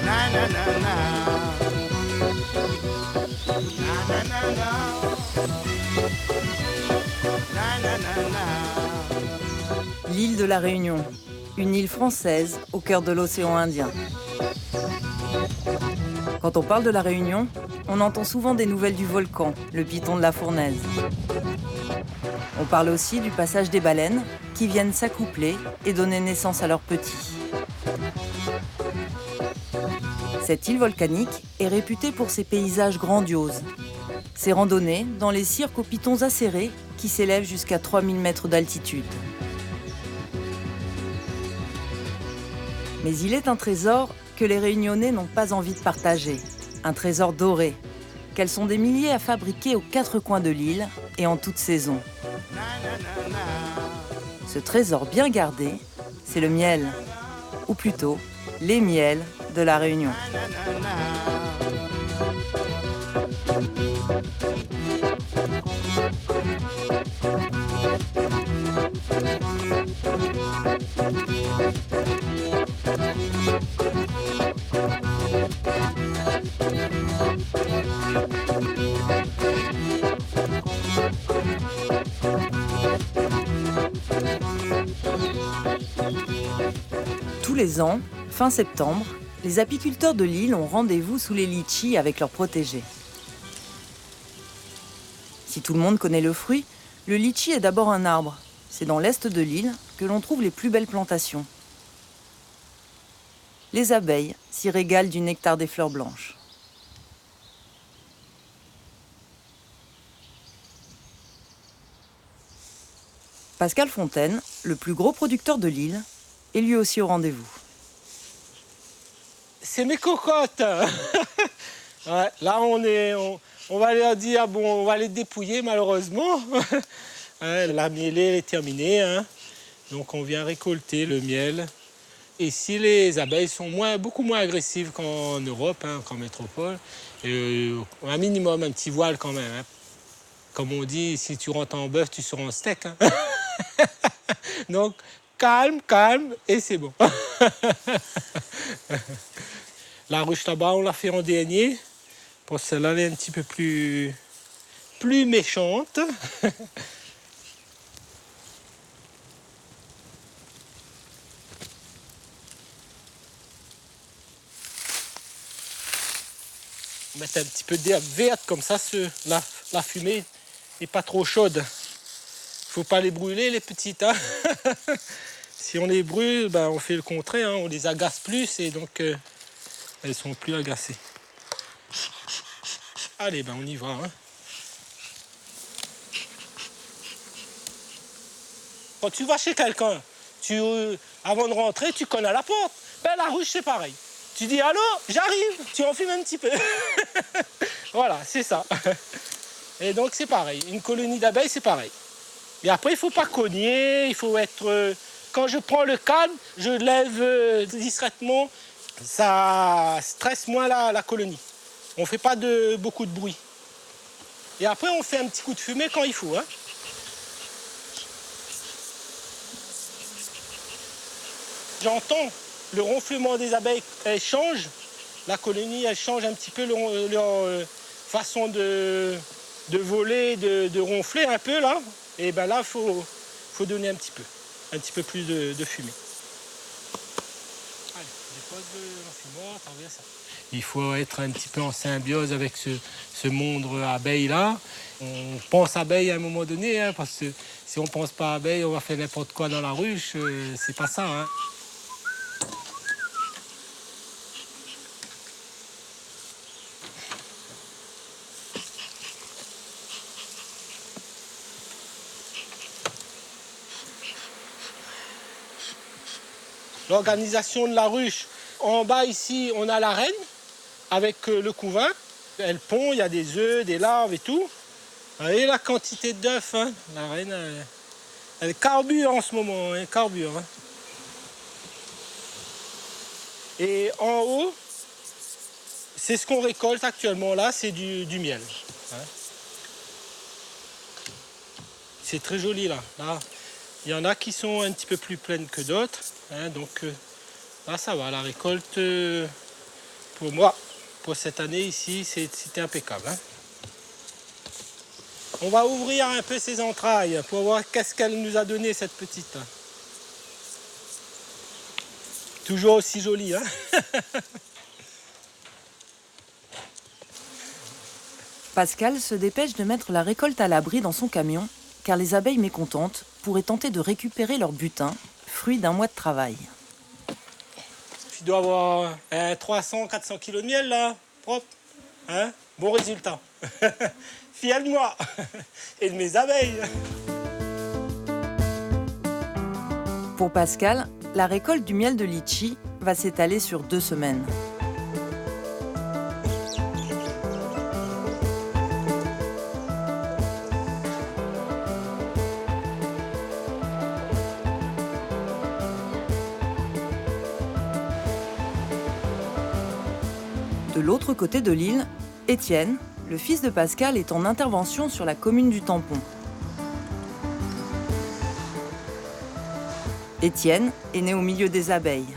Na na na na. Na na na na. Na na na na. L'île de la Réunion, une île française au cœur de l'océan Indien. Quand on parle de la Réunion, on entend souvent des nouvelles du volcan, le piton de la Fournaise. On parle aussi du passage des baleines qui viennent s'accoupler et donner naissance à leurs petits. Cette île volcanique est réputée pour ses paysages grandioses, ses randonnées dans les cirques aux pitons acérés qui s'élèvent jusqu'à 3000 mètres d'altitude. Mais il est un trésor que les Réunionnais n'ont pas envie de partager, un trésor doré, qu'elles sont des milliers à fabriquer aux quatre coins de l'île et en toute saison. Ce trésor bien gardé, c'est le miel, ou plutôt les miels de la Réunion. Tous les ans, fin septembre, les apiculteurs de l'île ont rendez-vous sous les litchis avec leurs protégés. Si tout le monde connaît le fruit, le litchi est d'abord un arbre. C'est dans l'est de l'île que l'on trouve les plus belles plantations. Les abeilles s'y régalent du nectar des fleurs blanches. Pascal Fontaine, le plus gros producteur de l'île, est lui aussi au rendez-vous. C'est mes cocottes. Ouais, là, on va leur dire, bon, on va les dépouiller malheureusement. La mielée est terminée, hein. Donc on vient récolter le miel. Ici, les abeilles sont beaucoup moins agressives qu'en Europe, hein, qu'en métropole. Un minimum, un petit voile quand même. Hein. Comme on dit, si tu rentres en bœuf, tu seras en steak. Hein. Donc, calme, calme, et c'est bon. La ruche là-bas, on l'a fait en dernier. Pour celle-là, elle est un petit peu plus méchante. Mettre un petit peu d'herbe verte, comme ça, la fumée n'est pas trop chaude. Faut pas les brûler, les petites. Hein. Si on les brûle, ben, on fait le contraire, hein. On les agace plus et donc elles sont plus agacées. Allez, ben, on y va. Hein. Quand tu vas chez quelqu'un, avant de rentrer, tu connais la porte. Ben, la ruche, c'est pareil. Tu dis « Allô, j'arrive !» Tu en fumes un petit peu. Voilà, c'est ça. Et donc, c'est pareil. Une colonie d'abeilles, c'est pareil. Et après, il ne faut pas cogner, il faut être... Quand je prends le calme, je lève discrètement. Ça stresse moins la colonie. On ne fait pas beaucoup de bruit. Et après, on fait un petit coup de fumée quand il faut. Hein. J'entends le ronflement des abeilles, elles changent. La colonie, elle change un petit peu leur façon de voler, de ronfler un peu là. Et ben là, faut donner un petit peu plus de fumée. Allez, dépose l'enfumoir, traverse ça. Il faut être un petit peu en symbiose avec ce monde abeille là. On pense abeille à un moment donné, hein, parce que si on pense pas abeille, on va faire n'importe quoi dans la ruche. C'est pas ça. Hein. L'organisation de la ruche, en bas ici, on a la reine avec le couvain. Elle pond, il y a des œufs, des larves et tout. Vous voyez la quantité d'œufs, hein. La reine, elle carbure en ce moment, elle carbure. Hein. Et en haut, c'est ce qu'on récolte actuellement là, c'est du miel. Hein. C'est très joli là. Là, il y en a qui sont un petit peu plus pleines que d'autres. Hein, donc Là, ça va. La récolte, pour moi, pour cette année ici, c'était impeccable. Hein. On va ouvrir un peu ses entrailles pour voir qu'est-ce qu'elle nous a donné, cette petite. Toujours aussi jolie. Hein. Pascal se dépêche de mettre la récolte à l'abri dans son camion, car les abeilles mécontentes pourraient tenter de récupérer leur butin, fruit d'un mois de travail. Tu dois avoir 300-400 kilos de miel là, propre. Hein? Bon résultat. Fier de moi et de mes abeilles. Pour Pascal, la récolte du miel de litchi va s'étaler sur 2 semaines. De l'autre côté de l'île, Étienne, le fils de Pascal, est en intervention sur la commune du Tampon. Étienne est né au milieu des abeilles.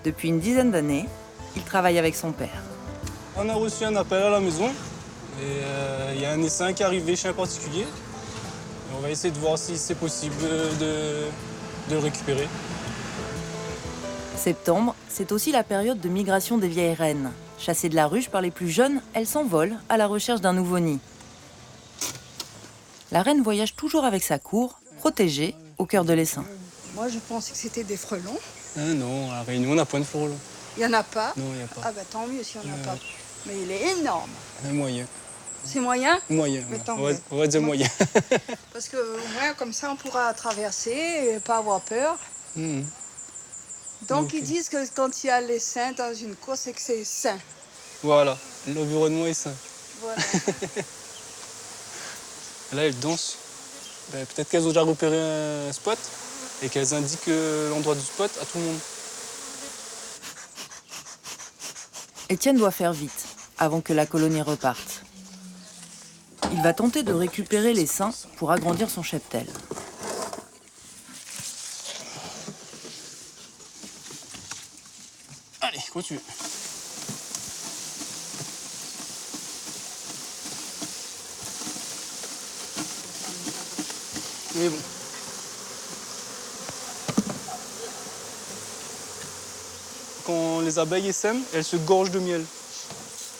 Depuis une dizaine d'années, il travaille avec son père. On a reçu un appel à la maison et il y a un essaim qui est arrivé chez un particulier. Et on va essayer de voir si c'est possible de le récupérer. Septembre, c'est aussi la période de migration des vieilles reines. Chassées de la ruche par les plus jeunes, elles s'envolent à la recherche d'un nouveau nid. La reine voyage toujours avec sa cour, protégée, au cœur de l'essaim. Moi, je pensais que c'était des frelons. Non, à La Réunion, on n'a pas de frelons. Il n'y en a pas. Non, il n'y a pas. Ah bah tant mieux s'il n'y en a pas. Mais il est énorme. Un moyen. C'est moyen? Moyen. Mais tant On mieux. va dire moyen. Parce que au moins, comme ça, on pourra traverser et pas avoir peur. Mhm. Donc, Ok. ils disent que quand il y a les saints dans une cour, c'est que c'est sain. Voilà, l'environnement est sain. Voilà. Là, elles dansent. Ben, peut-être qu'elles ont déjà repéré un spot et qu'elles indiquent l'endroit du spot à tout le monde. Étienne doit faire vite, avant que la colonie reparte. Il va tenter de récupérer l'essaim pour agrandir son cheptel. Allez, continue. Mais bon. Quand les abeilles essaiment, elles se gorgent de miel.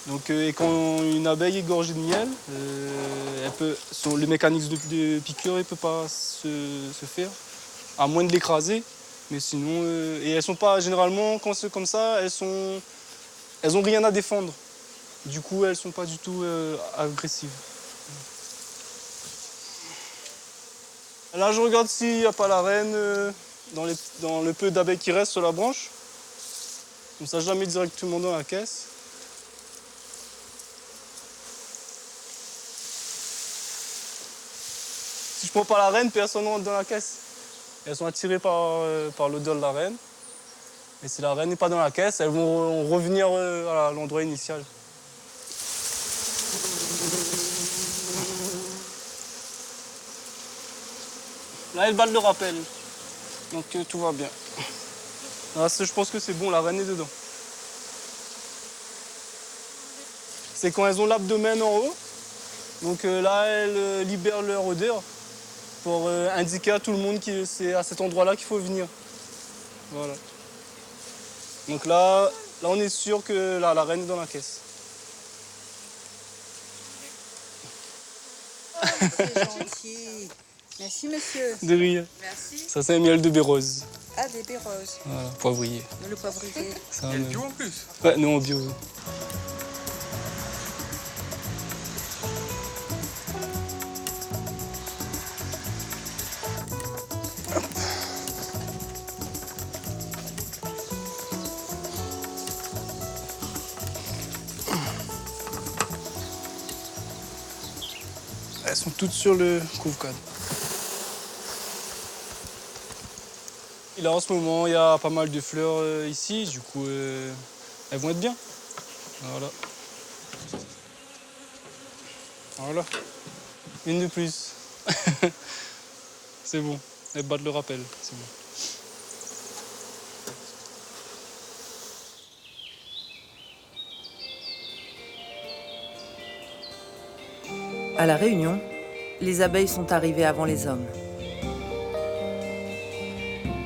Donc, et quand une abeille est gorgée de miel, le mécanisme de piqûre ne peut pas se faire, à moins de l'écraser. Mais sinon, et elles sont pas, généralement, quand c'est comme ça, elles ont rien à défendre. Du coup, elles sont pas du tout agressives. Là, je regarde s'il n'y a pas la reine dans le peu d'abeilles qui restent sur la branche. Comme ça, je la mets directement dans la caisse. Si je prends pas la reine, personne ne rentre dans la caisse. Elles sont attirées par l'odeur de la reine. Et si la reine n'est pas dans la caisse, elles vont revenir à l'endroit initial. Là, elles battent le rappel. Donc tout va bien. Là, je pense que c'est bon, la reine est dedans. C'est quand elles ont l'abdomen en haut. Donc là, elles libèrent leur odeur pour indiquer à tout le monde que c'est à cet endroit-là qu'il faut venir. Voilà. Donc là, on est sûr que la reine est dans la caisse. C'est gentil. Merci, monsieur. De rien. Merci. Ça, c'est un miel de bérose. Ah, des baies roses. Voilà, poivrier. Le poivrier. Ça, bio en plus. Ouais, non, en bio. Elles sont toutes sur le couvre-cadre. Et là, en ce moment, il y a pas mal de fleurs ici, du coup, elles vont être bien. Voilà. Voilà. Une de plus. C'est bon. Elles battent le rappel. C'est bon. À La Réunion, les abeilles sont arrivées avant les hommes.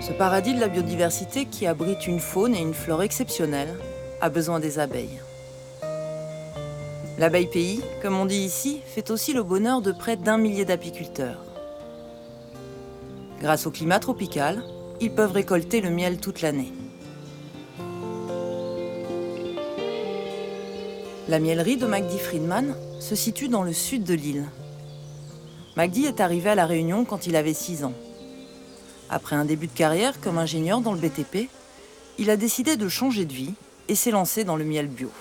Ce paradis de la biodiversité qui abrite une faune et une flore exceptionnelles a besoin des abeilles. L'abeille pays, comme on dit ici, fait aussi le bonheur de près d'1 millier d'apiculteurs. Grâce au climat tropical, ils peuvent récolter le miel toute l'année. La mielerie de Magdi Friedman se situe dans le sud de l'île. Magdi est arrivé à La Réunion quand il avait 6 ans. Après un début de carrière comme ingénieur dans le BTP, il a décidé de changer de vie et s'est lancé dans le miel bio.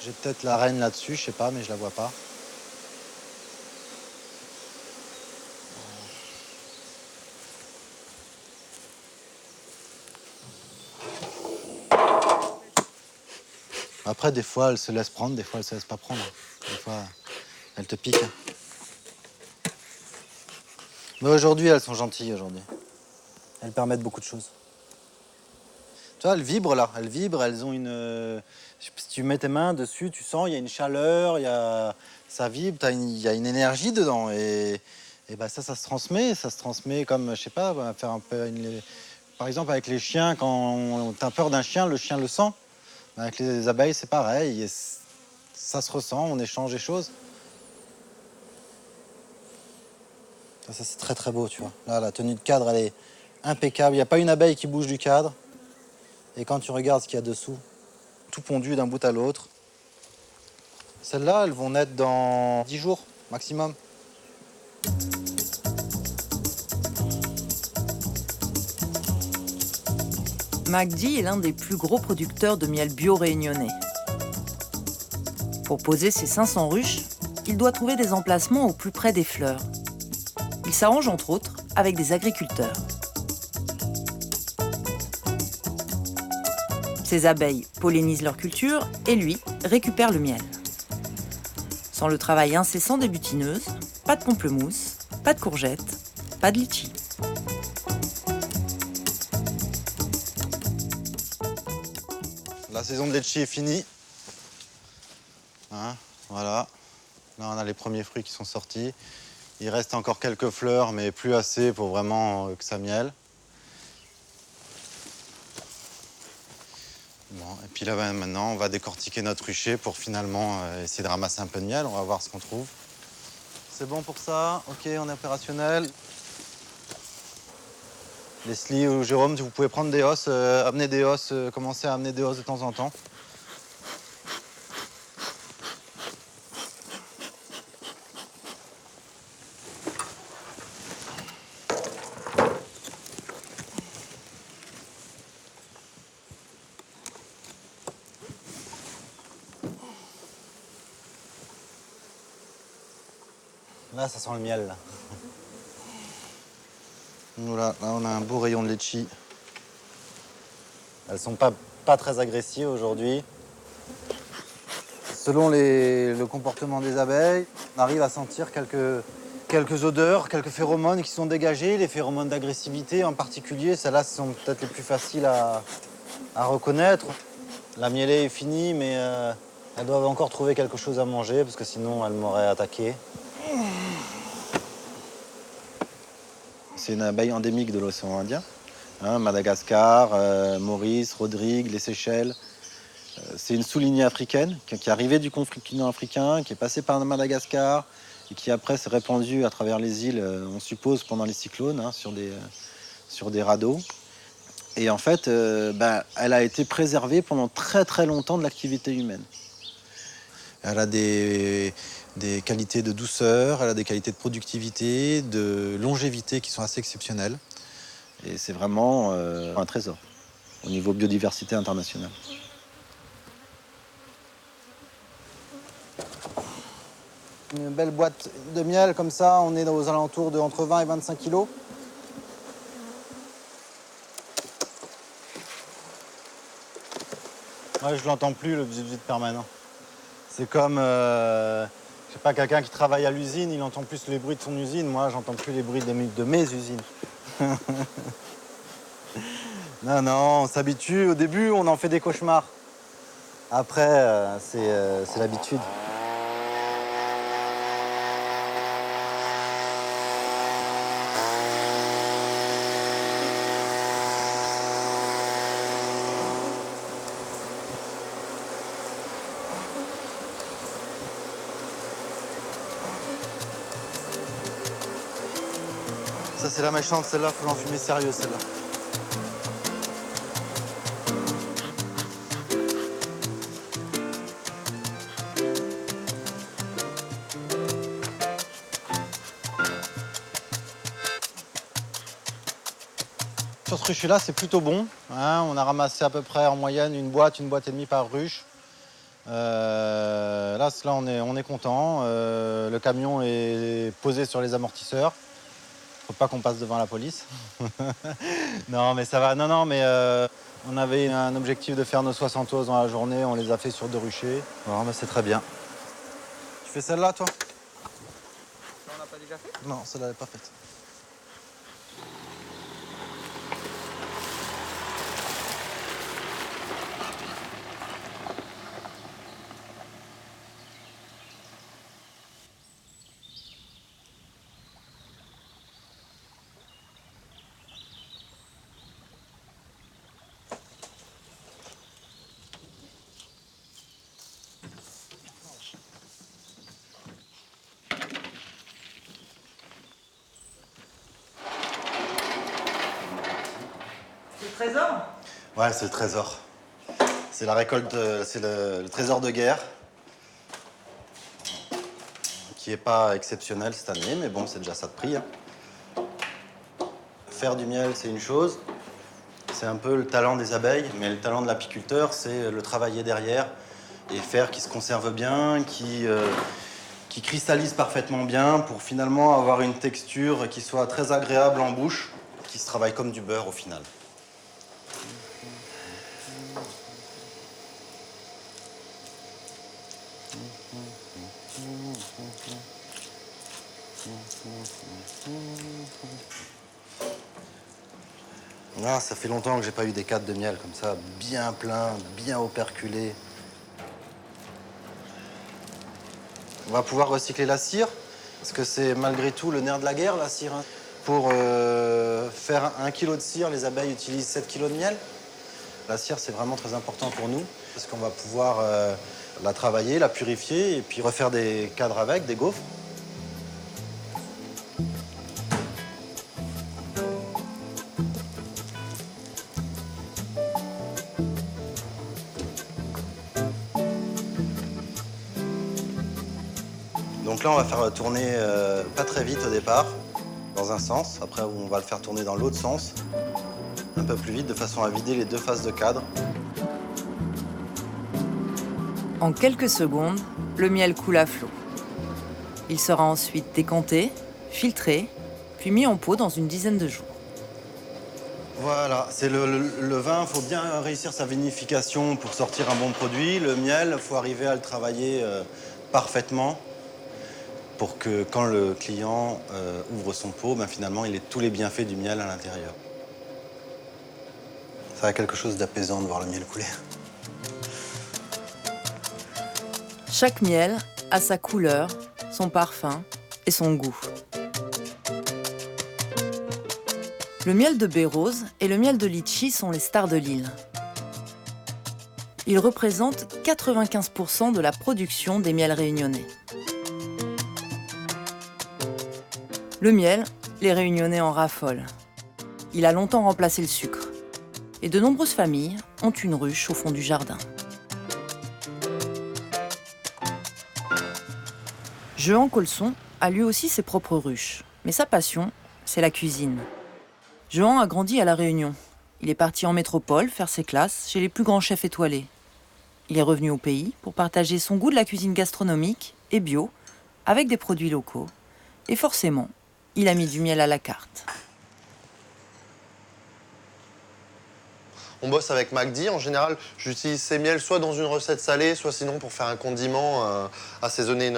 J'ai peut-être la reine là-dessus, je sais pas, mais je la vois pas. Après, des fois, elle se laisse prendre, des fois, elle se laisse pas prendre. Des fois, elle te pique. Mais aujourd'hui, elles sont gentilles, aujourd'hui. Elles permettent beaucoup de choses. Tu vois, elles vibrent, là. Elles vibrent, elles ont une... Si tu mets tes mains dessus, tu sens, il y a une chaleur, ça vibre, il y a une énergie dedans. Et ben ça se transmet. Ça se transmet comme, je sais pas, faire un peu par exemple, avec les chiens, quand tu as peur d'un chien, le chien le sent. Avec les abeilles, c'est pareil. Ça se ressent, on échange des choses. Ça c'est très très beau, tu vois. Là, la tenue de cadre, elle est impeccable. Il n'y a pas une abeille qui bouge du cadre. Et quand tu regardes ce qu'il y a dessous, tout pondu d'un bout à l'autre. Celles-là, elles vont naître dans 10 jours maximum. Magdi est l'un des plus gros producteurs de miel bio réunionnais. Pour poser ses 500 ruches, il doit trouver des emplacements au plus près des fleurs. Il s'arrange entre autres avec des agriculteurs. Ces abeilles pollinisent leur culture et lui récupère le miel. Sans le travail incessant des butineuses, pas de pamplemousse, pas de courgettes, pas de litchi. La saison de litchi est finie. Hein, voilà. Là, on a les premiers fruits qui sont sortis. Il reste encore quelques fleurs, mais plus assez pour vraiment que ça miel. Bon, et puis là, maintenant, on va décortiquer notre rucher pour finalement essayer de ramasser un peu de miel. On va voir ce qu'on trouve. C'est bon pour ça. OK, on est opérationnel. Leslie ou Jérôme, vous pouvez prendre des hausses, amener des hausses, commencer à amener des hausses de temps en temps. Là, ça sent le miel, là. Voilà, là, on a un beau rayon de litchi. Elles sont pas très agressives aujourd'hui. Selon le comportement des abeilles, on arrive à sentir quelques odeurs, quelques phéromones qui sont dégagées. Les phéromones d'agressivité en particulier, celles-là sont peut-être les plus faciles à reconnaître. La mielée est finie, mais elles doivent encore trouver quelque chose à manger parce que sinon elles m'auraient attaqué. C'est une abeille endémique de l'océan Indien. Hein, Madagascar, Maurice, Rodrigue, les Seychelles. C'est une sous-lignée africaine qui est arrivée du continent africain, qui est passée par Madagascar et qui après s'est répandue à travers les îles, on suppose, pendant les cyclones, hein, sur des radeaux. Et en fait, elle a été préservée pendant très très longtemps de l'activité humaine. Elle a des qualités de douceur, elle a des qualités de productivité, de longévité qui sont assez exceptionnelles. Et c'est vraiment un trésor au niveau biodiversité internationale. Une belle boîte de miel comme ça, on est aux alentours de entre 20 et 25 kilos. Moi, je l'entends plus, le bzz permanent. C'est comme, je sais pas, quelqu'un qui travaille à l'usine, il entend plus les bruits de son usine. Moi, j'entends plus les bruits de mes usines. Non, non, on s'habitue. Au début, on en fait des cauchemars. Après, c'est l'habitude. Ça, c'est la méchante, celle-là, faut l'enfumer sérieux, celle-là. Sur ce rucher-là, c'est plutôt bon. Hein, on a ramassé à peu près en moyenne une boîte et demie par ruche. Là, on est content. Le camion est posé sur les amortisseurs. Faut pas qu'on passe devant la police. Non, mais ça va. Non, mais on avait un objectif de faire nos 60 oses dans la journée. On les a fait sur 2 ruchers. Bon, bah, c'est très bien. Tu fais celle-là, toi? On l'a pas déjà fait? Non, celle-là, elle n'est pas faite. Le trésor? Ouais, c'est le trésor. C'est la récolte, c'est le trésor de guerre. Qui n'est pas exceptionnel cette année, mais bon, c'est déjà ça de prix. Hein. Faire du miel, c'est une chose. C'est un peu le talent des abeilles, mais le talent de l'apiculteur, c'est le travailler derrière et faire qu'il se conserve bien, qui cristallise parfaitement bien pour finalement avoir une texture qui soit très agréable en bouche, qui se travaille comme du beurre au final. Ah, ça fait longtemps que j'ai pas eu des cadres de miel comme ça, bien pleins, bien operculés. On va pouvoir recycler la cire, parce que c'est malgré tout le nerf de la guerre, la cire. Hein. Pour faire 1 kg de cire, les abeilles utilisent 7 kg de miel. La cire, c'est vraiment très important pour nous, parce qu'on va pouvoir la travailler, la purifier, et puis refaire des cadres avec, des gaufres. Donc là, on va faire tourner pas très vite au départ, dans un sens. Après, on va le faire tourner dans l'autre sens, un peu plus vite, de façon à vider les 2 faces de cadre. En quelques secondes, le miel coule à flot. Il sera ensuite décanté, filtré, puis mis en pot dans une dizaine de jours. Voilà, c'est le vin, il faut bien réussir sa vinification pour sortir un bon produit. Le miel, il faut arriver à le travailler parfaitement pour que quand le client ouvre son pot, ben, finalement, il ait tous les bienfaits du miel à l'intérieur. Ça a quelque chose d'apaisant de voir le miel couler. Chaque miel a sa couleur, son parfum et son goût. Le miel de baie rose et le miel de litchi sont les stars de l'île. Ils représentent 95% de la production des miels réunionnais. Le miel, les Réunionnais en raffolent. Il a longtemps remplacé le sucre. Et de nombreuses familles ont une ruche au fond du jardin. Jehan Colson a lui aussi ses propres ruches. Mais sa passion, c'est la cuisine. Jehan a grandi à La Réunion. Il est parti en métropole faire ses classes chez les plus grands chefs étoilés. Il est revenu au pays pour partager son goût de la cuisine gastronomique et bio avec des produits locaux. Et forcément, il a mis du miel à la carte. On bosse avec McD. En général, j'utilise ces miels soit dans une recette salée, soit sinon pour faire un condiment, assaisonner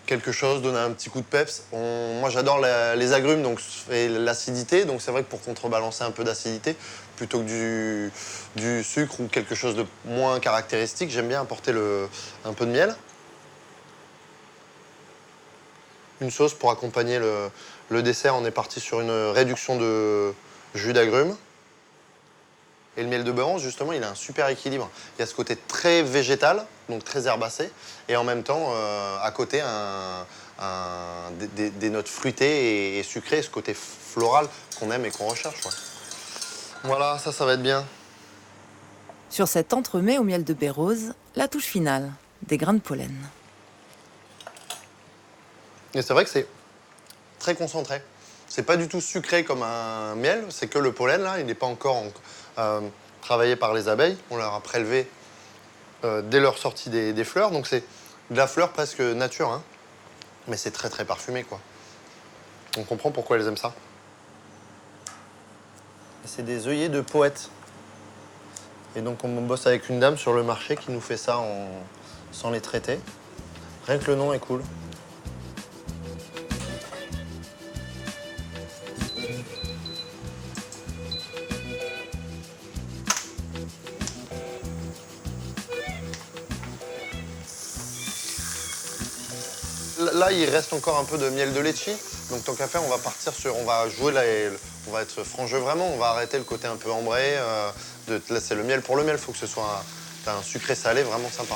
quelque chose, donner un petit coup de peps. Moi, j'adore les agrumes donc, et l'acidité, donc c'est vrai que pour contrebalancer un peu d'acidité, plutôt que du sucre ou quelque chose de moins caractéristique, j'aime bien apporter un peu de miel. Une sauce pour accompagner le dessert, on est parti sur une réduction de jus d'agrumes. Et le miel de Beurance, justement, il a un super équilibre. Il y a ce côté très végétal, donc très herbacé, et en même temps, à côté, des notes fruitées et sucrées, ce côté floral qu'on aime et qu'on recherche. Ouais. Voilà, ça va être bien. Sur cet entremets au miel de baie rose, la touche finale, des grains de pollen. Et c'est vrai que c'est très concentré. C'est pas du tout sucré comme un miel, c'est que le pollen, là, il n'est pas encore travaillé par les abeilles. On leur a prélevé dès leur sortie des fleurs, donc c'est de la fleur presque nature, hein. Mais c'est très très parfumé, quoi. On comprend pourquoi elles aiment ça. C'est des œillets de poète. Et donc on bosse avec une dame sur le marché qui nous fait ça sans les traiter. Rien que le nom est cool. Là, il reste encore un peu de miel de litchi. Donc, tant qu'à faire, on va partir sur. On va jouer là, on va être frangeux vraiment. On va arrêter le côté un peu ambré. Là, c'est le miel pour le miel. Il faut que ce soit un sucré salé vraiment sympa.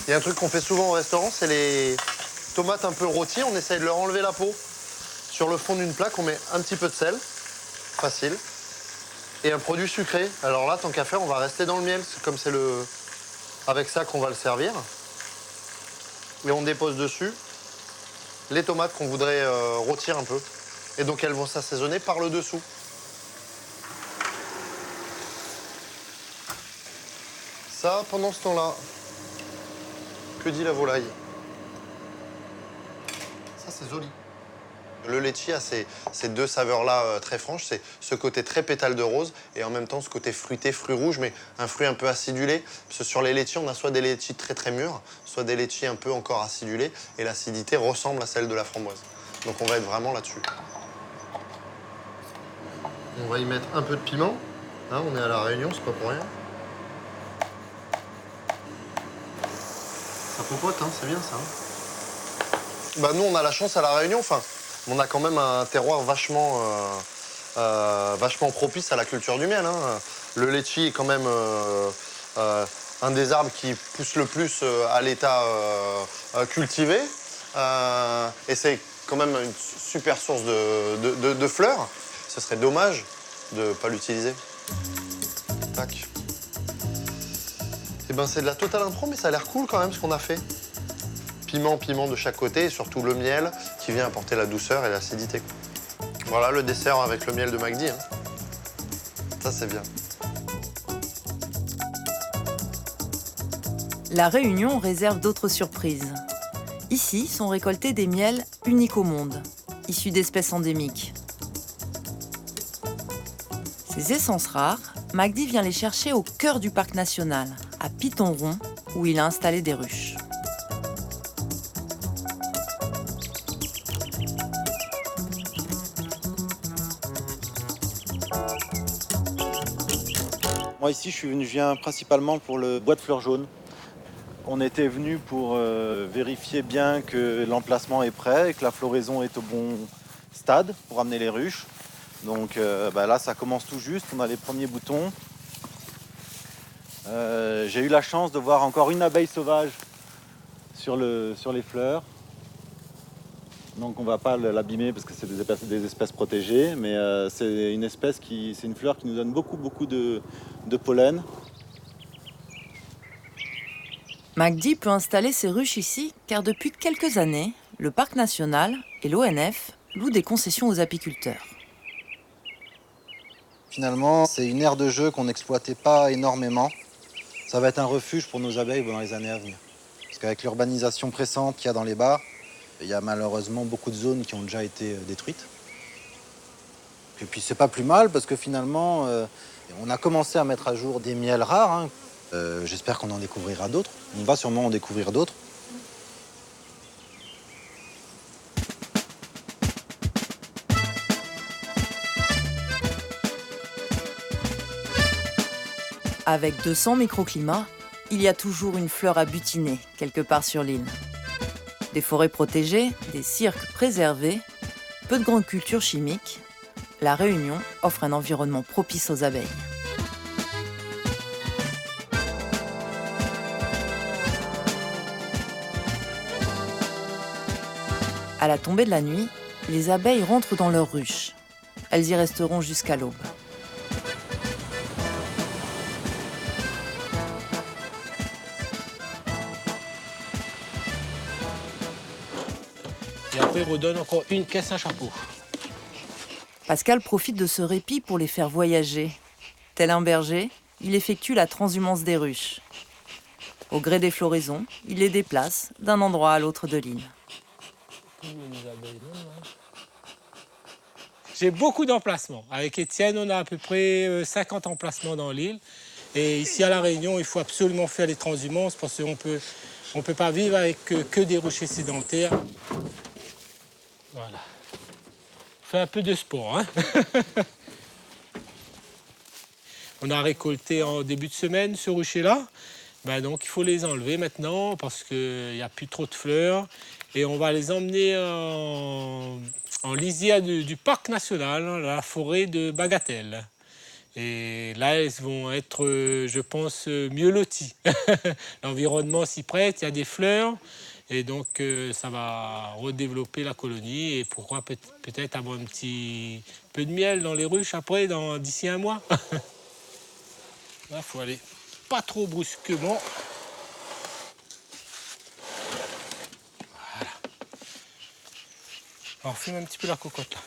Il y a un truc qu'on fait souvent au restaurant, c'est les tomates un peu rôties. On essaye de leur enlever la peau. Sur le fond d'une plaque, on met un petit peu de sel. Facile. Et un produit sucré. Alors là, tant qu'à faire, on va rester dans le miel. Comme c'est avec ça qu'on va le servir. Et on dépose dessus les tomates qu'on voudrait rôtir un peu. Et donc elles vont s'assaisonner par le dessous. Ça, pendant ce temps-là, que dit la volaille? Ça, c'est joli. Le litchi a ces deux saveurs-là très franches. C'est ce côté très pétale de rose et en même temps ce côté fruité, fruit rouge, mais un fruit un peu acidulé. Parce que sur les litchis, on a soit des litchis très très mûrs, soit des litchis un peu encore acidulés. Et l'acidité ressemble à celle de la framboise. Donc on va être vraiment là-dessus. On va y mettre un peu de piment. Hein, on est à La Réunion, c'est pas pour rien. Ça popote, hein, c'est bien ça. Hein. Bah, nous, on a la chance à La Réunion, enfin, on a quand même un terroir vachement propice à la culture du miel. Hein. Le litchi est quand même un des arbres qui pousse le plus à l'état cultivé. Et c'est quand même une super source de fleurs. Ce serait dommage de ne pas l'utiliser. Tac. Et ben, c'est de la totale impro, mais ça a l'air cool quand même ce qu'on a fait. Piment de chaque côté et surtout le miel qui vient apporter la douceur et l'acidité. Voilà le dessert avec le miel de McD. Hein. Ça, c'est bien. La Réunion réserve d'autres surprises. Ici sont récoltés des miels uniques au monde, issus d'espèces endémiques. Ces essences rares, McD vient les chercher au cœur du parc national, à Piton-Rond, où il a installé des ruches. Moi ici je viens principalement pour le bois de fleurs jaunes. On était venu pour vérifier bien que l'emplacement est prêt et que la floraison est au bon stade pour amener les ruches. Donc là ça commence tout juste, on a les premiers boutons. J'ai eu la chance de voir encore une abeille sauvage sur les fleurs. Donc on ne va pas l'abîmer parce que c'est des espèces protégées, mais c'est une fleur qui nous donne beaucoup de pollen. McD peut installer ses ruches ici car depuis quelques années, le parc national et l'ONF louent des concessions aux apiculteurs. Finalement, c'est une aire de jeu qu'on n'exploitait pas énormément. Ça va être un refuge pour nos abeilles dans les années à venir. Parce qu'avec l'urbanisation pressante qu'il y a dans les bars, il y a malheureusement beaucoup de zones qui ont déjà été détruites. Et puis c'est pas plus mal parce que finalement, on a commencé à mettre à jour des miels rares, hein, J'espère qu'on en découvrira d'autres. On va sûrement en découvrir d'autres. Avec 200 microclimats, il y a toujours une fleur à butiner quelque part sur l'île. Des forêts protégées, des cirques préservés, peu de grandes cultures chimiques, La Réunion offre un environnement propice aux abeilles. À la tombée de la nuit, les abeilles rentrent dans leurs ruches. Elles y resteront jusqu'à l'aube. Et après, il redonne encore une caisse à chapeau. Pascal profite de ce répit pour les faire voyager. Tel un berger, il effectue la transhumance des ruches. Au gré des floraisons, il les déplace d'un endroit à l'autre de l'île. J'ai beaucoup d'emplacements. Avec Étienne, on a à peu près 50 emplacements dans l'île. Et ici à La Réunion, il faut absolument faire les transhumances parce qu'on peut pas vivre avec que des rochers sédentaires. Voilà. Fait un peu de sport, hein. On a récolté en début de semaine ce rucher-là. Ben donc il faut les enlever maintenant parce qu'il n'y a plus trop de fleurs. Et on va les emmener en lisière du parc national, la forêt de Bagatelle. Et là, elles vont être, je pense, mieux loties. L'environnement s'y prête, il y a des fleurs. Et donc, ça va redévelopper la colonie et pourquoi peut-être avoir un petit peu de miel dans les ruches après, d'ici un mois. Là, il faut aller pas trop brusquement. Voilà. On fume un petit peu la cocotte là.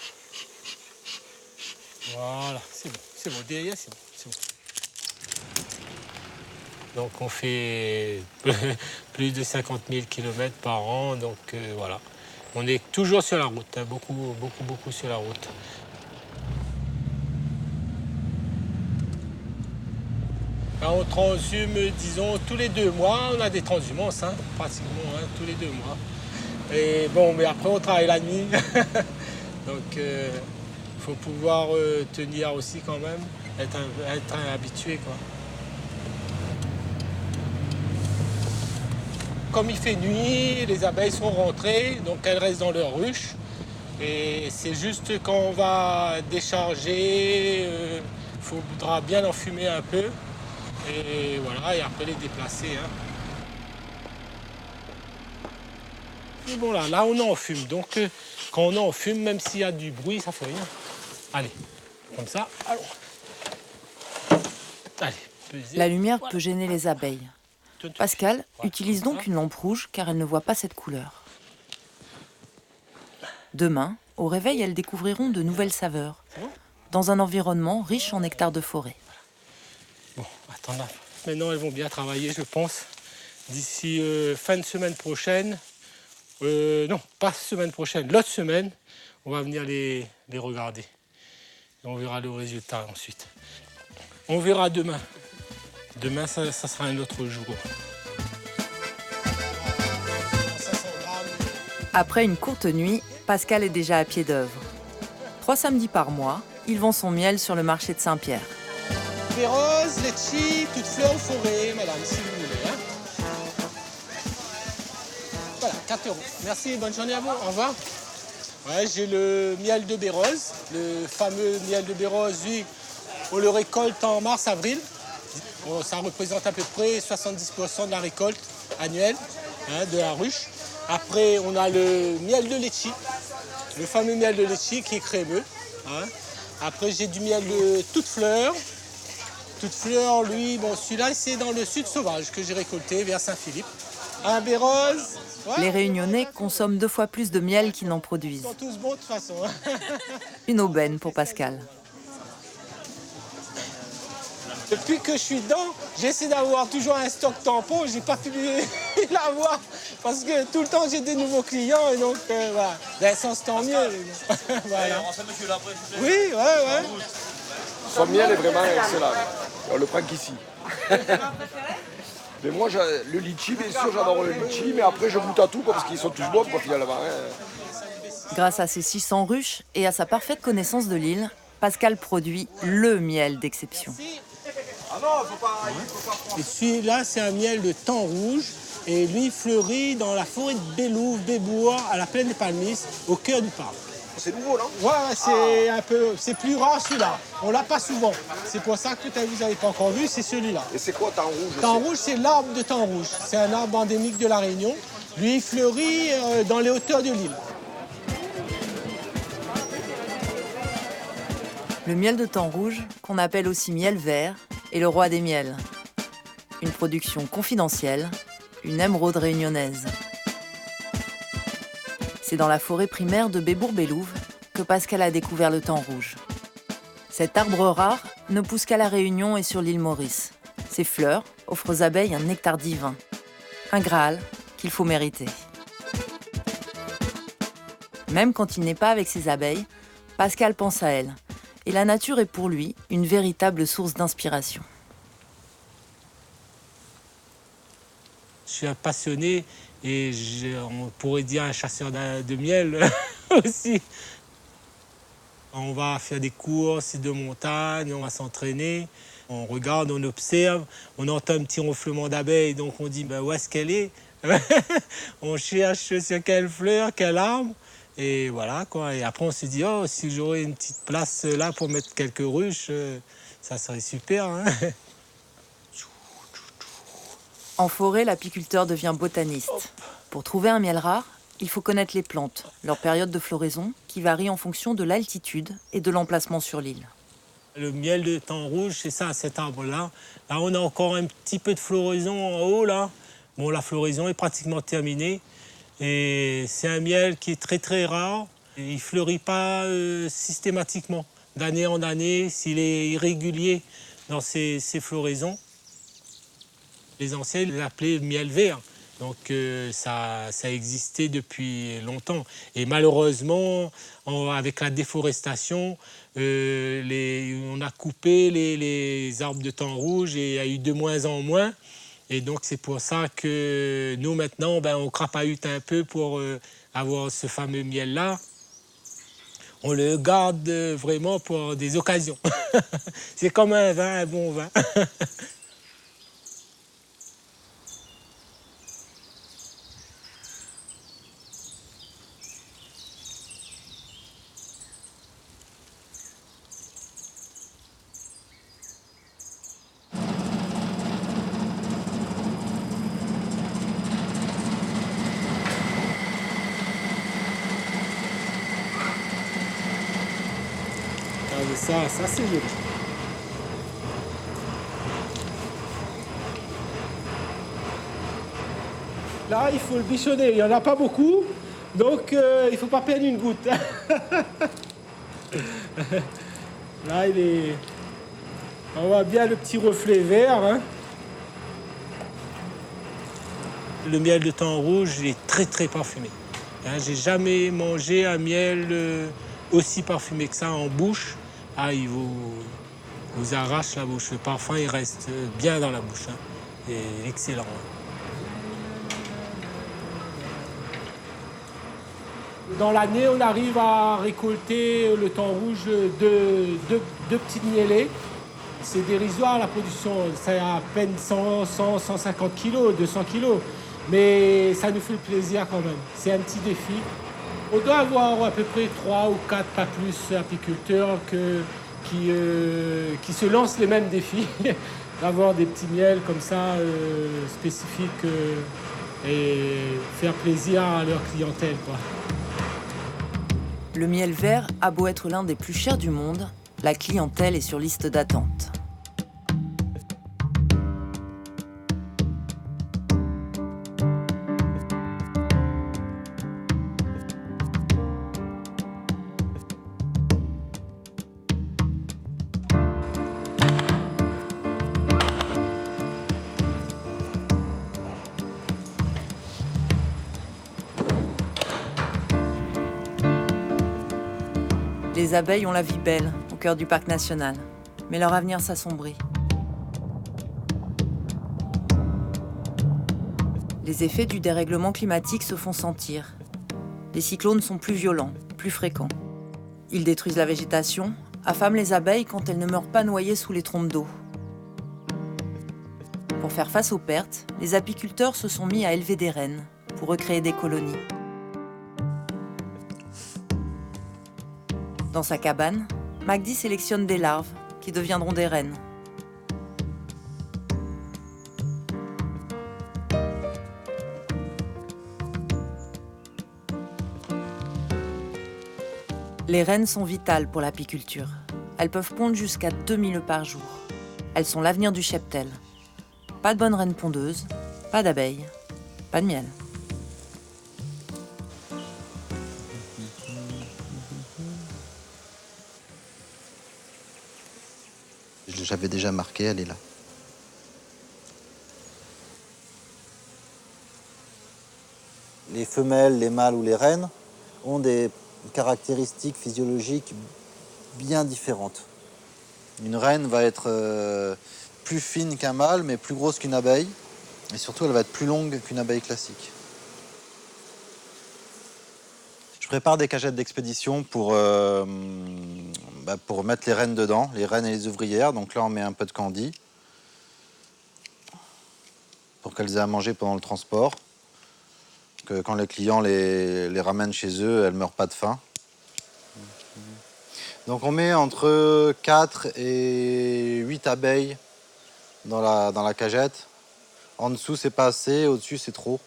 Voilà, c'est bon, derrière c'est bon. Donc on fait plus de 50 000 km par an, donc voilà. On est toujours sur la route, hein, beaucoup sur la route. Là, on transhume, disons, tous les 2 mois, on a des transhumances, hein, pratiquement, hein, tous les 2 mois. Et bon, mais après on travaille la nuit, donc il faut pouvoir tenir aussi quand même, être habitué, quoi. Comme il fait nuit, les abeilles sont rentrées, donc elles restent dans leur ruche. Et c'est juste quand on va décharger, il faudra bien enfumer un peu. Et voilà, et après les déplacer. Hein. Et bon là on enfume. Donc quand on enfume, même s'il y a du bruit, ça fait rien. Allez, comme ça, allons. Allez, pesez. La lumière peut gêner les abeilles. Pascal utilise donc une lampe rouge car elle ne voit pas cette couleur. Demain, au réveil, elles découvriront de nouvelles saveurs, dans un environnement riche en nectar de forêt. Bon, attends là. Maintenant, elles vont bien travailler, je pense. D'ici fin de semaine prochaine, non, pas semaine prochaine, l'autre semaine, on va venir les regarder. Et on verra le résultat ensuite. On verra demain. Demain, ça sera un autre jour. Après une courte nuit, Pascal est déjà à pied d'œuvre. 3 samedis par mois, il vend son miel sur le marché de Saint-Pierre. Des roses, litchis, toutes fleurs aux forêts, madame, si vous voulez. Hein. Voilà, 4 €. Merci, bonne journée à vous. Au revoir. Ouais, j'ai le miel de Bérose, le fameux miel de Bérose, lui, on le récolte en mars-avril. Bon, ça représente à peu près 70% de la récolte annuelle, hein, de la ruche. Après, on a le miel de litchi, le fameux miel de litchi qui est crémeux. Hein. Après, j'ai du miel de toute fleur. Toute fleur, lui, bon, celui-là, c'est dans le sud sauvage que j'ai récolté vers Saint-Philippe. Un Bérose. Ouais. Les Réunionnais consomment 2 fois plus de miel qu'ils n'en produisent. Ils sont tous bons de toute façon. Hein. Une aubaine pour Pascal. Depuis que je suis dedans, j'essaie d'avoir toujours un stock tampon. J'ai pas pu l'avoir parce que tout le temps j'ai des nouveaux clients et donc voilà. D'un sens tant mieux. Voilà. Oui, ouais. Son miel est vraiment excellent. On le prend qu'ici. Mais moi, le litchi, bien sûr, j'adore le litchi, mais après, je goûte à tout, parce qu'ils sont tous bons, quoi, finalement. Grâce à ses 600 ruches et à sa parfaite connaissance de l'île, Pascal produit le miel d'exception. Ah non, il faut pas Et celui-là, c'est un miel de thym rouge. Et lui, fleurit dans la forêt de Bélouve, Bébour, à la plaine des Palmistes, au cœur du parc. C'est nouveau, non? Ouais, c'est un peu, c'est plus rare celui-là. On l'a pas souvent. C'est pour ça que peut-être vous n'avez pas encore vu, c'est celui-là. Et c'est quoi, thym rouge? Thym rouge, c'est l'arbre de thym rouge. C'est un arbre endémique de la Réunion. Lui, il fleurit dans les hauteurs de l'île. Le miel de thym rouge, qu'on appelle aussi miel vert, est le roi des miels. Une production confidentielle, une émeraude réunionnaise. C'est dans la forêt primaire de Bébour-Bélouve que Pascal a découvert le thym rouge. Cet arbre rare ne pousse qu'à la Réunion et sur l'île Maurice. Ses fleurs offrent aux abeilles un nectar divin, un Graal qu'il faut mériter. Même quand il n'est pas avec ses abeilles, Pascal pense à elles. Et la nature est pour lui une véritable source d'inspiration. Je suis un passionné et on pourrait dire un chasseur de miel aussi. On va faire des courses de montagne, on va s'entraîner, on regarde, on observe, on entend un petit ronflement d'abeilles, donc on dit ben, où est-ce qu'elle est? On cherche sur quelle fleur, quel arbre. Et voilà quoi. Et après on se dit oh si j'aurais une petite place là pour mettre quelques ruches, ça serait super. Hein. En forêt, l'apiculteur devient botaniste. Pour trouver un miel rare, il faut connaître les plantes, leur période de floraison qui varie en fonction de l'altitude et de l'emplacement sur l'île. Le miel de thym rouge, c'est ça, cet arbre-là. Là, on a encore un petit peu de floraison en haut là. Bon, la floraison est pratiquement terminée. Et c'est un miel qui est très très rare. Il ne fleurit pas systématiquement, d'année en année, s'il est irrégulier dans ses floraisons. Les anciens l'appelaient miel vert, donc ça existait depuis longtemps. Et malheureusement, avec la déforestation, on a coupé les arbres de thym rouge et il y a eu de moins en moins. Et donc, c'est pour ça que nous, maintenant, on crapahute un peu pour avoir ce fameux miel-là. On le garde vraiment pour des occasions. C'est comme un vin, un bon vin. Ça c'est joli. Là, il faut le bichonner. Il n'y en a pas beaucoup, donc il ne faut pas perdre une goutte. Là, on voit bien le petit reflet vert. Hein. Le miel de thym rouge est très très parfumé. Hein, j'ai jamais mangé un miel aussi parfumé que ça en bouche. Ah, il vous arrache la bouche. Le parfum, il reste bien dans la bouche. Hein. Et excellent. Hein. Dans l'année, on arrive à récolter le thym rouge deux petites mielées. C'est dérisoire la production. C'est à peine 150 kilos, 200 kilos. Mais ça nous fait plaisir quand même. C'est un petit défi. On doit avoir à peu près 3 ou 4, pas plus, apiculteurs qui se lancent les mêmes défis, d'avoir des petits miels comme ça, spécifiques, et faire plaisir à leur clientèle, quoi. Le miel vert a beau être l'un des plus chers du monde, la clientèle est sur liste d'attente. Les abeilles ont la vie belle au cœur du parc national, mais leur avenir s'assombrit. Les effets du dérèglement climatique se font sentir. Les cyclones sont plus violents, plus fréquents. Ils détruisent la végétation, affament les abeilles quand elles ne meurent pas noyées sous les trompes d'eau. Pour faire face aux pertes, les apiculteurs se sont mis à élever des reines pour recréer des colonies. Dans sa cabane, Magdi sélectionne des larves qui deviendront des reines. Les reines sont vitales pour l'apiculture. Elles peuvent pondre jusqu'à 2000 œufs par jour. Elles sont l'avenir du cheptel. Pas de bonnes reines pondeuses, pas d'abeilles, pas de miel. J'avais déjà marqué, elle est là. Les femelles, les mâles ou les reines ont des caractéristiques physiologiques bien différentes. Une reine va être plus fine qu'un mâle, mais plus grosse qu'une abeille. Et surtout, elle va être plus longue qu'une abeille classique. Je prépare des cagettes d'expédition pour mettre les reines dedans, les reines et les ouvrières. Donc là, on met un peu de candy pour qu'elles aient à manger pendant le transport. Que quand les clients les ramènent chez eux, elles ne meurent pas de faim. Donc on met entre 4 et 8 abeilles dans la cagette. En dessous, c'est pas assez, au-dessus, c'est trop.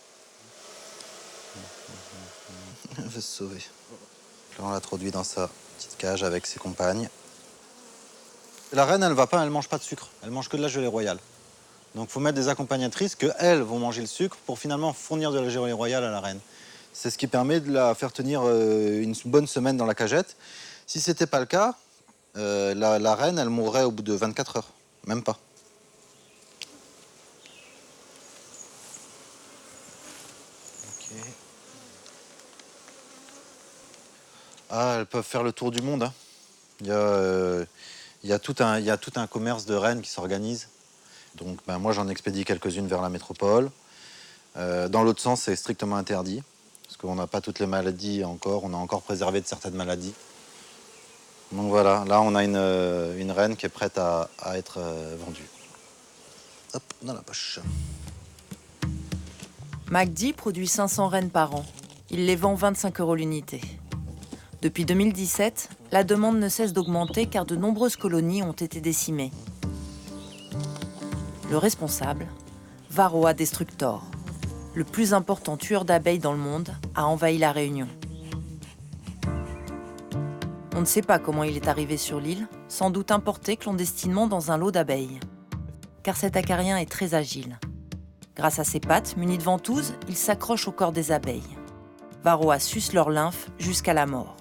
Elle veut se sauver. Là, on l'introduit dans sa petite cage avec ses compagnes. La reine, elle mange pas de sucre. Elle mange que de la gelée royale. Donc il faut mettre des accompagnatrices qu'elles vont manger le sucre pour finalement fournir de la gelée royale à la reine. C'est ce qui permet de la faire tenir une bonne semaine dans la cagette. Si ce n'était pas le cas, la reine, elle mourrait au bout de 24 heures. Même pas. Okay. Ah, elles peuvent faire le tour du monde. Hein. Il y a tout un commerce de reines qui s'organise. Donc moi, j'en expédie quelques-unes vers la métropole. Dans l'autre sens, c'est strictement interdit. Parce qu'on n'a pas toutes les maladies encore. On a encore préservé de certaines maladies. Donc voilà, là, on a une reine qui est prête à être vendue. Hop, dans la poche. Magdi produit 500 reines par an. Il les vend 25 € l'unité. Depuis 2017, la demande ne cesse d'augmenter car de nombreuses colonies ont été décimées. Le responsable, Varroa destructor, le plus important tueur d'abeilles dans le monde, a envahi la Réunion. On ne sait pas comment il est arrivé sur l'île, sans doute importé clandestinement dans un lot d'abeilles. Car cet acarien est très agile. Grâce à ses pattes munies de ventouses, il s'accroche au corps des abeilles. Varroa suce leur lymphe jusqu'à la mort.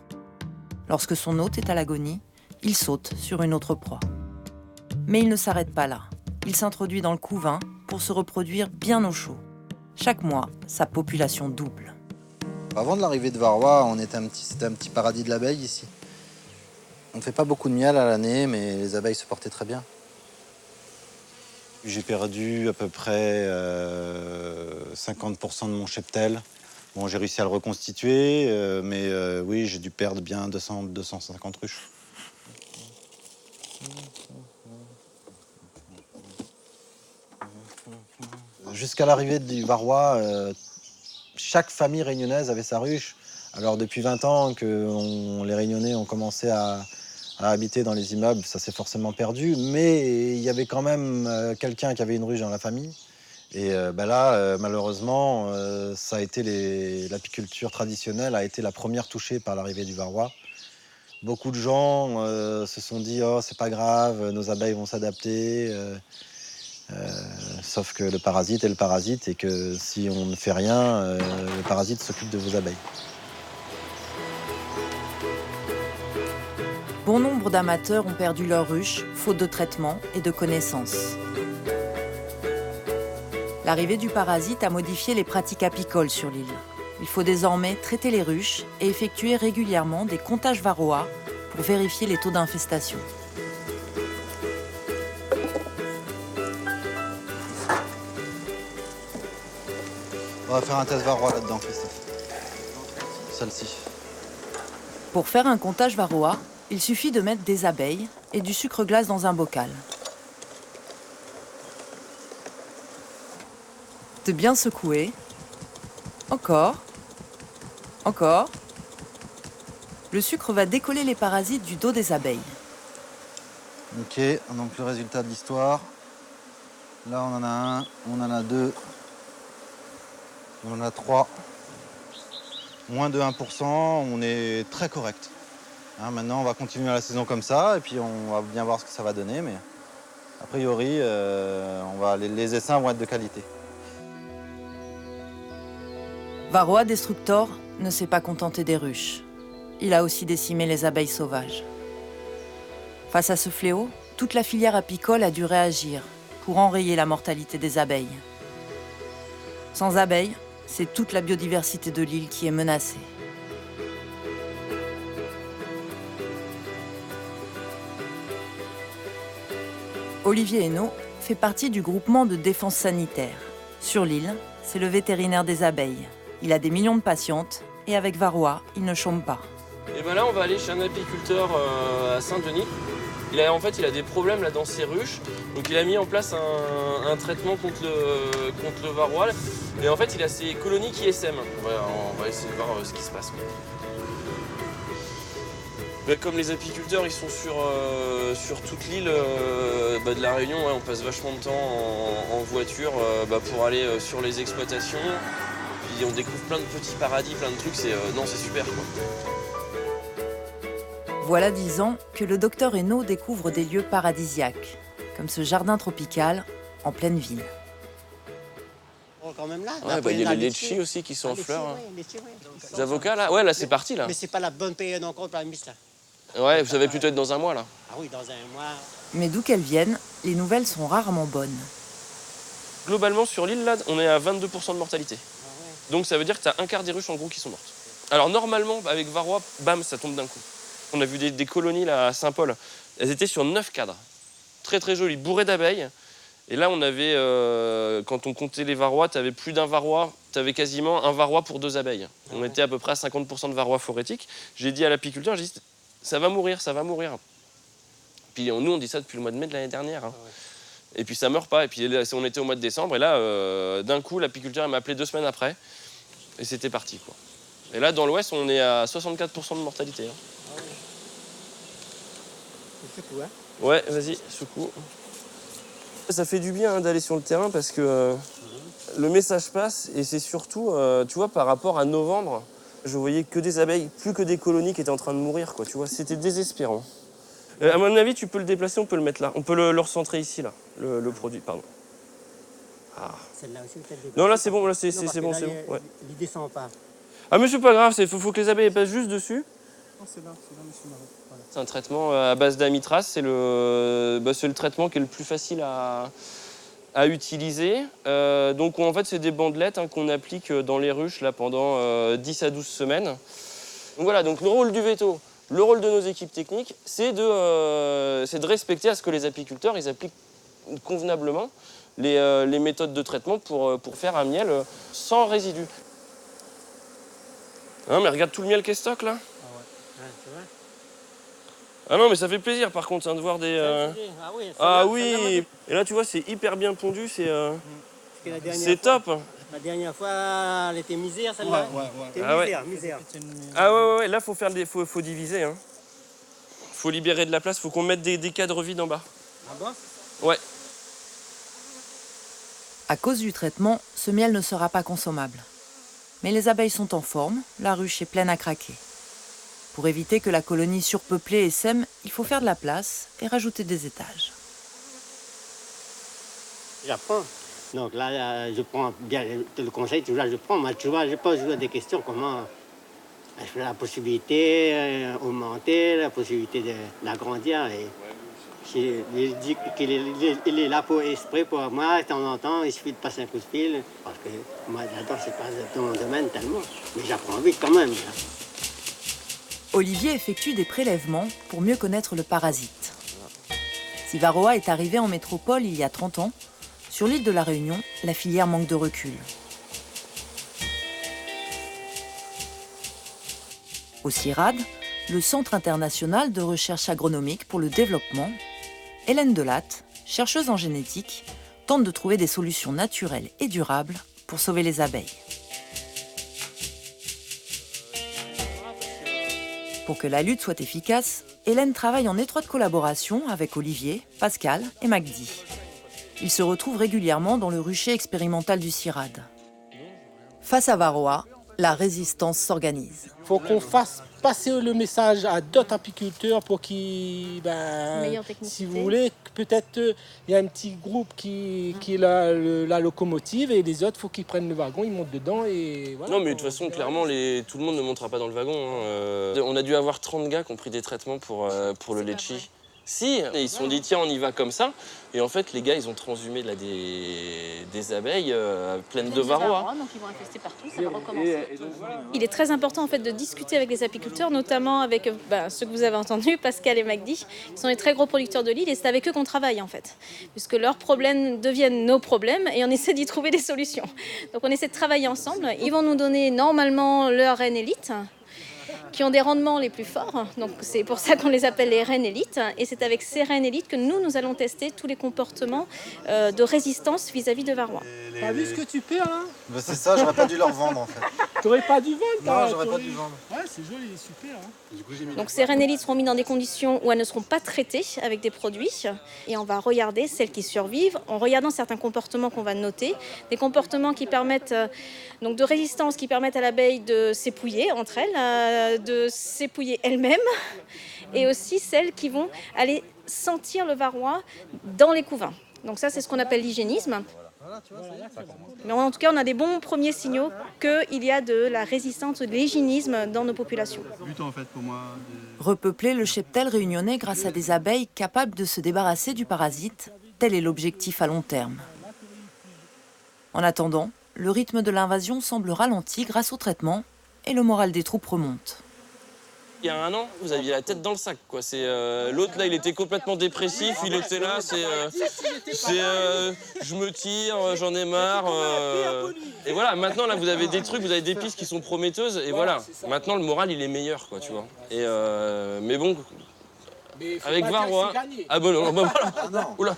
Lorsque son hôte est à l'agonie, il saute sur une autre proie. Mais il ne s'arrête pas là. Il s'introduit dans le couvain pour se reproduire bien au chaud. Chaque mois, sa population double. Avant de l'arrivée de Varroa, c'était un petit paradis de l'abeille ici. On ne fait pas beaucoup de miel à l'année, mais les abeilles se portaient très bien. J'ai perdu à peu près 50% de mon cheptel. Bon, j'ai réussi à le reconstituer, mais oui, j'ai dû perdre bien 250 ruches. Jusqu'à l'arrivée du Varroa, chaque famille réunionnaise avait sa ruche. Alors depuis 20 ans que les Réunionnais ont commencé à habiter dans les immeubles, ça s'est forcément perdu, mais il y avait quand même quelqu'un qui avait une ruche dans la famille. Et là, malheureusement, ça a été l'apiculture traditionnelle a été la première touchée par l'arrivée du Varroa. Beaucoup de gens se sont dit « Oh, c'est pas grave, nos abeilles vont s'adapter ». Sauf que le parasite est le parasite et que si on ne fait rien, le parasite s'occupe de vos abeilles. Bon nombre d'amateurs ont perdu leur ruche, faute de traitement et de connaissances. L'arrivée du parasite a modifié les pratiques apicoles sur l'île. Il faut désormais traiter les ruches et effectuer régulièrement des comptages Varroa pour vérifier les taux d'infestation. On va faire un test varroa là-dedans, Christophe. Celle-ci. Pour faire un comptage varroa, il suffit de mettre des abeilles et du sucre glace dans un bocal. De bien secouer. Encore. Encore. Le sucre va décoller les parasites du dos des abeilles. Ok, donc le résultat de l'histoire. Là, on en a un, on en a deux, on en a trois. Moins de 1%, on est très correct. Hein, maintenant, on va continuer la saison comme ça, et puis on va bien voir ce que ça va donner. Mais a priori, les essaims vont être de qualité. Varroa Destructor ne s'est pas contenté des ruches. Il a aussi décimé les abeilles sauvages. Face à ce fléau, toute la filière apicole a dû réagir pour enrayer la mortalité des abeilles. Sans abeilles, c'est toute la biodiversité de l'île qui est menacée. Olivier Hainaut fait partie du groupement de défense sanitaire. Sur l'île, c'est le vétérinaire des abeilles. Il a des millions de patientes et avec Varroa, il ne chôme pas. Et ben là, on va aller chez un apiculteur à Saint-Denis. Il a des problèmes là dans ses ruches, donc il a mis en place un traitement contre le varroa. Et en fait, il a ses colonies qui essaiment. On va essayer de voir ce qui se passe. Ben, comme les apiculteurs, ils sont sur toute l'île de la Réunion, on passe vachement de temps en voiture pour aller sur les exploitations. Puis on découvre plein de petits paradis, plein de trucs. C'est super quoi. Voilà 10 ans que le docteur Hainaut découvre des lieux paradisiaques, comme ce jardin tropical en pleine ville. Quand même là. Il y a les litchis aussi qui sont en fleurs. Ouais, Les avocats là, ouais là c'est parti là. Mais c'est pas la bonne période encore pour la mise là. Ouais, vous savez plutôt être dans un mois là. Ah oui, dans un mois. Mais d'où qu'elles viennent, les nouvelles sont rarement bonnes. Globalement sur l'île là, on est à 22% de mortalité. Donc ça veut dire que tu as un quart des ruches en gros qui sont mortes. Alors normalement avec varroa, bam, ça tombe d'un coup. On a vu des colonies là à Saint-Paul, elles étaient sur 9 cadres. Très très jolies, bourrées d'abeilles. Et là on avait, quand on comptait les varrois, tu avais plus d'un varroa, tu avais quasiment un varroa pour 2 abeilles. On était à peu près à 50% de varroa phorétique. J'ai dit à l'apiculteur, j'ai dit, ça va mourir, ça va mourir. Puis nous on dit ça depuis le mois de mai de l'année dernière. Hein. Et puis ça meurt pas. Et puis là, on était au mois de décembre et là, d'un coup, l'apiculteur m'a appelé 2 semaines après. Et c'était parti quoi. Et là dans l'ouest, on est à 64% de mortalité. Hein. Secoue, hein. Ouais, vas-y, secoue. Ça fait du bien d'aller sur le terrain parce que le message passe et c'est surtout, tu vois, par rapport à novembre, je voyais que des abeilles, plus que des colonies qui étaient en train de mourir, quoi, tu vois, c'était désespérant. À mon avis, tu peux le déplacer, on peut le mettre là. On peut le recentrer ici, là, le produit, pardon. Ah. Celle-là aussi, peut-être. Non, là, c'est bon, là, c'est bon, c'est bon. Ouais. Il descend pas. Ah, mais c'est pas grave, il faut que les abeilles passent juste dessus. Non, c'est là, monsieur Marais. Voilà. C'est un traitement à base d'amitrace, c'est le traitement qui est le plus facile à utiliser. Donc en fait, c'est des bandelettes qu'on applique dans les ruches là, pendant 10 à 12 semaines. Donc voilà, donc le rôle du veto, le rôle de nos équipes techniques, c'est de respecter à ce que les apiculteurs ils appliquent convenablement les méthodes de traitement pour faire un miel sans résidus. Hein, mais regarde tout le miel qui est stock là. Tu vois. Ah non, mais ça fait plaisir par contre de voir des... Ah oui, Ah oui. Et là tu vois, c'est hyper bien pondu, c'est top. La dernière fois, elle était misère celle-là. Ouais. Ah misère. Ah ouais, là faut diviser. Hein. Faut libérer de la place, faut qu'on mette des cadres vides en bas. Ah bon? Ouais. À cause du traitement, ce miel ne sera pas consommable. Mais les abeilles sont en forme, la ruche est pleine à craquer. Pour éviter que la colonie surpeuplée essaime, il faut faire de la place et rajouter des étages. J'apprends. Donc là, je prends bien le conseil, tu vois, je prends. Moi, tu vois, je pose des questions, comment je fais la possibilité d'augmenter, la possibilité d'agrandir. Et il dit qu'il est là pour exprès pour moi, de temps en temps, il suffit de passer un coup de fil. Parce que moi, là-dedans, c'est pas dans mon domaine tellement. Mais j'apprends vite quand même. Là. Olivier effectue des prélèvements pour mieux connaître le parasite. Si Varroa est arrivé en métropole il y a 30 ans, sur l'île de la Réunion, la filière manque de recul. Au CIRAD, le Centre international de recherche agronomique pour le développement, Hélène Delatte, chercheuse en génétique, tente de trouver des solutions naturelles et durables pour sauver les abeilles. Pour que la lutte soit efficace, Hélène travaille en étroite collaboration avec Olivier, Pascal et Magdi. Ils se retrouvent régulièrement dans le rucher expérimental du CIRAD. Face à Varroa, la résistance s'organise. Il faut qu'on fasse passer le message à d'autres apiculteurs pour qu'ils, si vous voulez, peut-être il y a un petit groupe qui est la locomotive et les autres, il faut qu'ils prennent le wagon, ils montent dedans et voilà. Non mais de toute façon, clairement, tout le monde ne montera pas dans le wagon. Hein. On a dû avoir 30 gars qui ont pris des traitements pour le litchi. Si, et ils se sont dit tiens on y va comme ça. Et en fait les gars ils ont transhumé là, des abeilles pleines de varroa. Donc ils vont infester partout, ça va recommencer. Il est très important en fait de discuter avec les apiculteurs, notamment avec ceux que vous avez entendus, Pascal et Magdi, qui sont les très gros producteurs de l'île et c'est avec eux qu'on travaille en fait. Puisque leurs problèmes deviennent nos problèmes et on essaie d'y trouver des solutions. Donc on essaie de travailler ensemble. Ils vont nous donner normalement leur reine élite, qui ont des rendements les plus forts. Donc c'est pour ça qu'on les appelle les reines élites. Et c'est avec ces reines élites que nous allons tester tous les comportements de résistance vis-à-vis de varroa. T'as vu ce que tu perds là? C'est ça, j'aurais pas dû leur vendre en fait. T'aurais pas dû vendre? Non, j'aurais pas dû vendre. Ouais, c'est joli, super. Hein. Donc ces reines élites seront mises dans des conditions où elles ne seront pas traitées avec des produits. Et on va regarder celles qui survivent en regardant certains comportements qu'on va noter. Des comportements qui permettent donc de résistance, qui permettent à l'abeille de s'épouiller entre elles, de s'épouiller elle-même. Et aussi celles qui vont aller sentir le varroa dans les couvains. Donc ça, c'est ce qu'on appelle l'hygiénisme. Mais en tout cas, on a des bons premiers signaux qu'il y a de la résistance, de l'hygiénisme dans nos populations. Repeupler le cheptel réunionnais grâce à des abeilles capables de se débarrasser du parasite, tel est l'objectif à long terme. En attendant, le rythme de l'invasion semble ralenti grâce au traitement et le moral des troupes remonte. Il y a un an, vous aviez la tête dans le sac, quoi. L'autre là, il était complètement dépressif, il était là, je me tire, j'en ai marre. Et voilà, maintenant là, vous avez des trucs, vous avez des pistes qui sont prometteuses, et voilà. Maintenant, le moral, il est meilleur, quoi, tu vois. Et mais bon, avec varroa. Ah bon, non, bah voilà. Oula.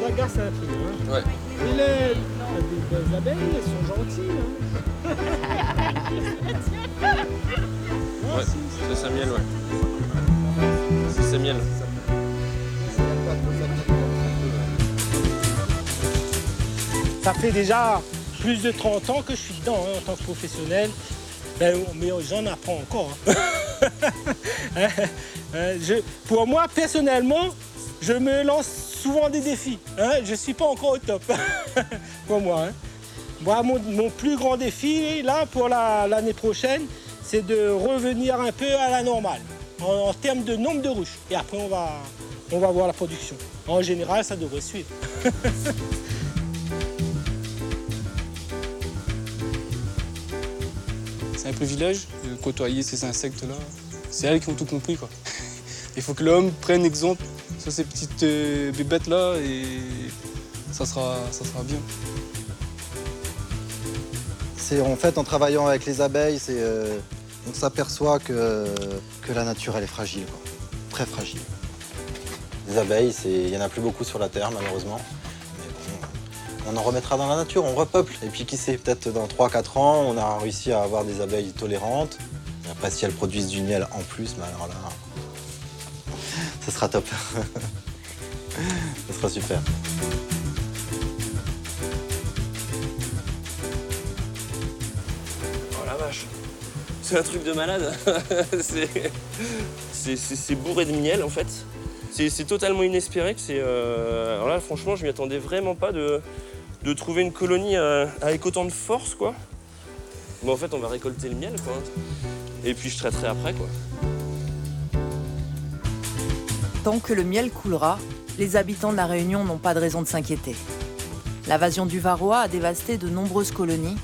Ça garde un peu, hein. Ouais. Et les abeilles, elles sont gentilles, hein. Ouais, c'est sa miel, ouais. C'est sa miel. Ça fait déjà plus de 30 ans que je suis dedans hein, en tant que professionnel. Mais j'en apprends encore. Hein. Pour moi, personnellement, je me lance souvent des défis. Hein. Je ne suis pas encore au top. Pour moi. Hein. Moi, mon plus grand défi, là, pour l'année prochaine, c'est de revenir un peu à la normale, en termes de nombre de ruches. Et après, on va voir la production. En général, ça devrait suivre. C'est un privilège de côtoyer ces insectes-là. C'est elles qui ont tout compris, quoi. Il faut que l'homme prenne exemple sur ces petites bébêtes-là et ça sera bien. En fait, en travaillant avec les abeilles, on s'aperçoit que la nature, elle est fragile, quoi. Très fragile. Les abeilles, il n'y en a plus beaucoup sur la Terre, malheureusement. Mais bon, on en remettra dans la nature, on repeuple. Et puis qui sait, peut-être dans 3-4 ans, on aura réussi à avoir des abeilles tolérantes. Et après, si elles produisent du miel en plus, ben alors là, ça sera top. Ça sera super. C'est un truc de malade. C'est bourré de miel en fait. C'est totalement inespéré. Alors là, franchement, je m'y attendais vraiment pas de trouver une colonie avec autant de force, quoi. Bon, en fait, on va récolter le miel, quoi. Et puis je traiterai après, quoi. Tant que le miel coulera, les habitants de la Réunion n'ont pas de raison de s'inquiéter. L'invasion du varroa a dévasté de nombreuses colonies.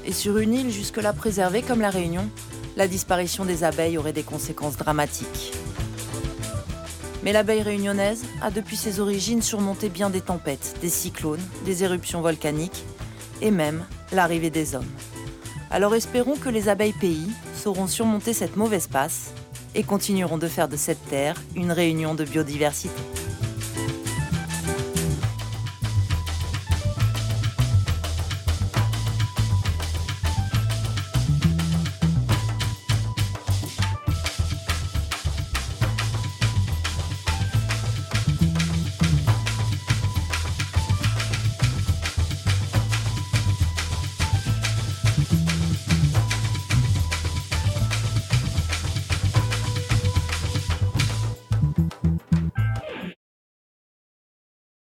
Et sur une île jusque-là préservée comme la Réunion, la disparition des abeilles aurait des conséquences dramatiques. Mais l'abeille réunionnaise a depuis ses origines surmonté bien des tempêtes, des cyclones, des éruptions volcaniques et même l'arrivée des hommes. Alors espérons que les abeilles pays sauront surmonter cette mauvaise passe et continueront de faire de cette terre une réunion de biodiversité.